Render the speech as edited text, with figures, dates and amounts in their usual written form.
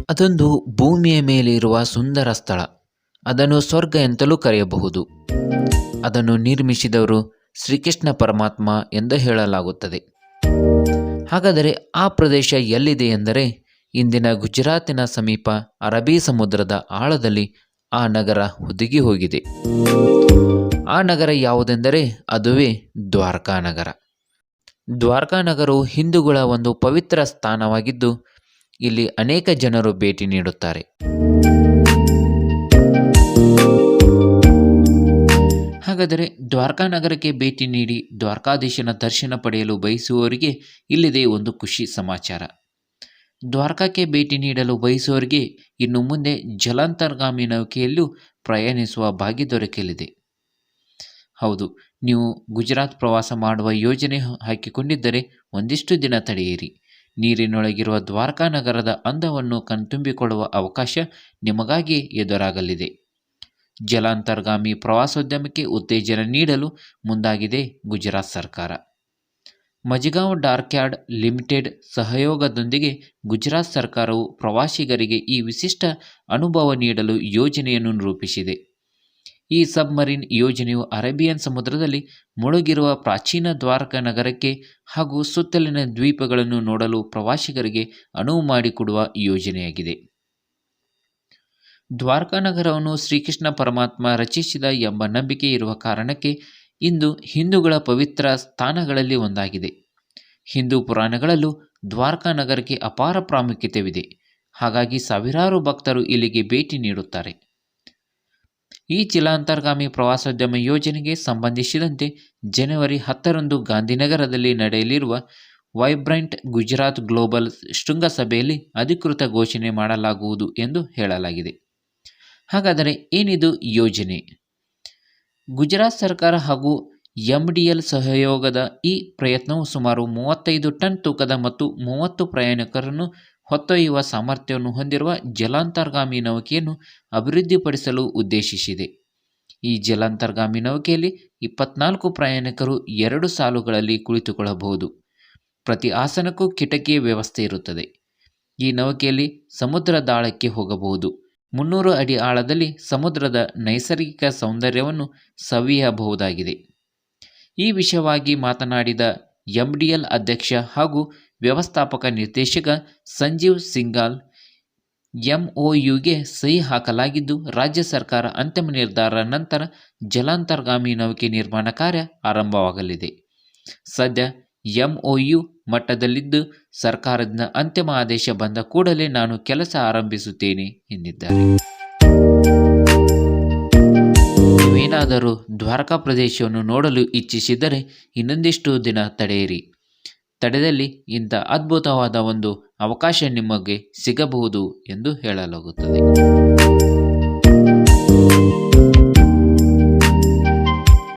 ಅದೊಂದು ಭೂಮಿಯ ಮೇಲೆ ಇರುವ ಸುಂದರ ಸ್ಥಳ. ಅದನ್ನು ಸ್ವರ್ಗ ಎಂತಲೂ ಕರೆಯಬಹುದು. ಅದನ್ನು ನಿರ್ಮಿಸಿದವರು ಶ್ರೀಕೃಷ್ಣ ಪರಮಾತ್ಮ ಎಂದು ಹೇಳಲಾಗುತ್ತದೆ. ಹಾಗಾದರೆ ಆ ಪ್ರದೇಶ ಎಲ್ಲಿದೆ ಎಂದರೆ, ಇಂದಿನ ಗುಜರಾತಿನ ಸಮೀಪ ಅರಬ್ಬಿ ಸಮುದ್ರದ ಆಳದಲ್ಲಿ ಆ ನಗರ ಹುದುಗಿ ಹೋಗಿದೆ. ಆ ನಗರ ಯಾವುದೆಂದರೆ ಅದುವೇ ದ್ವಾರಕಾ ನಗರ. ದ್ವಾರಕಾ ನಗರವು ಹಿಂದೂಗಳ ಒಂದು ಪವಿತ್ರ ಸ್ಥಾನವಾಗಿದ್ದು, ಇಲ್ಲಿ ಅನೇಕ ಜನರು ಭೇಟಿ ನೀಡುತ್ತಾರೆ. ಹಾಗಾದರೆ ದ್ವಾರಕಾ ನಗರಕ್ಕೆ ಭೇಟಿ ನೀಡಿ ದ್ವಾರಕಾಧೀಶನ ದರ್ಶನ ಪಡೆಯಲು ಬಯಸುವವರಿಗೆ ಇಲ್ಲಿದೆ ಒಂದು ಖುಷಿ ಸಮಾಚಾರ. ದ್ವಾರಕಕ್ಕೆ ಭೇಟಿ ನೀಡಲು ಬಯಸುವವರಿಗೆ ಇನ್ನು ಮುಂದೆ ಜಲಾಂತರ್ಗಾಮಿ ನೌಕೆಯಲ್ಲೂ ಪ್ರಯಾಣಿಸುವ ಭಾಗ್ಯ ದೊರಕಲಿದೆ. ಹೌದು, ನೀವು ಗುಜರಾತ್ ಪ್ರವಾಸ ಮಾಡುವ ಯೋಜನೆ ಹಾಕಿಕೊಂಡಿದ್ದರೆ ಒಂದಿಷ್ಟು ದಿನ ತಡೆಯಿರಿ. ನೀರಿನೊಳಗಿರುವ ದ್ವಾರಕಾ ನಗರದ ಅಂದವನ್ನು ಕಣ್ತುಂಬಿಕೊಳ್ಳುವ ಅವಕಾಶ ನಿಮಗಾಗಿ ಎದುರಾಗಲಿದೆ. ಜಲಾಂತರ್ಗಾಮಿ ಪ್ರವಾಸೋದ್ಯಮಕ್ಕೆ ಉತ್ತೇಜನ ನೀಡಲು ಮುಂದಾಗಿದೆ ಗುಜರಾತ್ ಸರ್ಕಾರ. ಮಜಗಾಂವ್ ಡಾಕ್ಯಾರ್ಡ್ ಲಿಮಿಟೆಡ್ ಸಹಯೋಗದೊಂದಿಗೆ ಗುಜರಾತ್ ಸರ್ಕಾರವು ಪ್ರವಾಸಿಗರಿಗೆ ಈ ವಿಶಿಷ್ಟ ಅನುಭವ ನೀಡಲು ಯೋಜನೆಯನ್ನು ರೂಪಿಸಿದೆ. ಈ ಸಬ್ಮರೀನ್ ಯೋಜನೆಯು ಅರೇಬಿಯನ್ ಸಮುದ್ರದಲ್ಲಿ ಮುಳುಗಿರುವ ಪ್ರಾಚೀನ ದ್ವಾರಕಾ ನಗರಕ್ಕೆ ಹಾಗೂ ಸುತ್ತಲಿನ ದ್ವೀಪಗಳನ್ನು ನೋಡಲು ಪ್ರವಾಸಿಗರಿಗೆ ಅನುವು ಮಾಡಿಕೊಡುವ ಯೋಜನೆಯಾಗಿದೆ. ದ್ವಾರಕಾ ನಗರವನ್ನು ಶ್ರೀಕೃಷ್ಣ ಪರಮಾತ್ಮ ರಚಿಸಿದ ಎಂಬ ನಂಬಿಕೆ ಇರುವ ಕಾರಣಕ್ಕೆ ಇಂದು ಹಿಂದೂಗಳ ಪವಿತ್ರ ಸ್ಥಾನಗಳಲ್ಲಿ ಒಂದಾಗಿದೆ. ಹಿಂದೂ ಪುರಾಣಗಳಲ್ಲೂ ದ್ವಾರಕಾ ನಗರಕ್ಕೆ ಅಪಾರ ಪ್ರಾಮುಖ್ಯತೆಯಿದೆ. ಹಾಗಾಗಿ ಸಾವಿರಾರು ಭಕ್ತರು ಇಲ್ಲಿಗೆ ಭೇಟಿ ನೀಡುತ್ತಾರೆ. ಈ ಜಲಾಂತರ್ಗಾಮಿ ಪ್ರವಾಸೋದ್ಯಮ ಯೋಜನೆಗೆ ಸಂಬಂಧಿಸಿದಂತೆ ಜನವರಿ 10ರಂದು ಗಾಂಧಿನಗರದಲ್ಲಿ ನಡೆಯಲಿರುವ ವೈಬ್ರೆಂಟ್ ಗುಜರಾತ್ ಗ್ಲೋಬಲ್ ಶೃಂಗಸಭೆಯಲ್ಲಿ ಅಧಿಕೃತ ಘೋಷಣೆ ಮಾಡಲಾಗುವುದು ಎಂದು ಹೇಳಲಾಗಿದೆ. ಹಾಗಾದರೆ ಏನಿದು ಯೋಜನೆ? ಗುಜರಾತ್ ಸರ್ಕಾರ ಹಾಗೂ MDL ಸಹಯೋಗದ ಈ ಪ್ರಯತ್ನವು ಸುಮಾರು 35 ಟನ್ ತೂಕದ ಮತ್ತು 30 ಪ್ರಯಾಣಿಕರನ್ನು ಹೊತ್ತೊಯ್ಯುವ ಸಾಮರ್ಥ್ಯವನ್ನು ಹೊಂದಿರುವ ಜಲಾಂತರ್ಗಾಮಿ ನೌಕೆಯನ್ನು ಅಭಿವೃದ್ಧಿಪಡಿಸಲು ಉದ್ದೇಶಿಸಿದೆ. ಈ ಜಲಾಂತರ್ಗಾಮಿ ನೌಕೆಯಲ್ಲಿ 24 ಪ್ರಯಾಣಿಕರು 2 ಸಾಲುಗಳಲ್ಲಿ ಕುಳಿತುಕೊಳ್ಳಬಹುದು. ಪ್ರತಿ ಆಸನಕ್ಕೂ ಕಿಟಕಿಯ ವ್ಯವಸ್ಥೆ ಇರುತ್ತದೆ. ಈ ನೌಕೆಯಲ್ಲಿ ಸಮುದ್ರ ದಾಳಕ್ಕೆ ಹೋಗಬಹುದು. 300 ಅಡಿ ಆಳದಲ್ಲಿ ಸಮುದ್ರದ ನೈಸರ್ಗಿಕ ಸೌಂದರ್ಯವನ್ನು ಸವಿಯಬಹುದಾಗಿದೆ. ಈ ವಿಷಯವಾಗಿ ಮಾತನಾಡಿದ MDL ಅಧ್ಯಕ್ಷ ಹಾಗೂ ವ್ಯವಸ್ಥಾಪಕ ನಿರ್ದೇಶಕ ಸಂಜೀವ್ ಸಿಂಘಾಲ್, MOUಗೆ ಸಹಿ ಹಾಕಲಾಗಿದ್ದು, ರಾಜ್ಯ ಸರ್ಕಾರ ಅಂತಿಮ ನಿರ್ಧಾರ ನಂತರ ಜಲಾಂತರ್ಗಾಮಿ ನೌಕೆ ನಿರ್ಮಾಣ ಕಾರ್ಯ ಆರಂಭವಾಗಲಿದೆ. ಸದ್ಯ MOU ಮಟ್ಟದಲ್ಲಿದ್ದು, ಸರ್ಕಾರದಿಂದ ಅಂತಿಮ ಆದೇಶ ಬಂದ ಕೂಡಲೇ ನಾನು ಕೆಲಸ ಆರಂಭಿಸುತ್ತೇನೆ ಎಂದಿದ್ದಾರೆ. ನೀವೇನಾದರೂ ದ್ವಾರಕಾ ಪ್ರದೇಶವನ್ನು ನೋಡಲು ಇಚ್ಛಿಸಿದರೆ ಇನ್ನೊಂದಿಷ್ಟು ದಿನ ತಡೆಯಿರಿ. ತಡೆದಲ್ಲಿ ಇಂಥ ಅದ್ಭುತವಾದ ಒಂದು ಅವಕಾಶ ನಿಮಗೆ ಸಿಗಬಹುದು ಎಂದು ಹೇಳಲಾಗುತ್ತದೆ.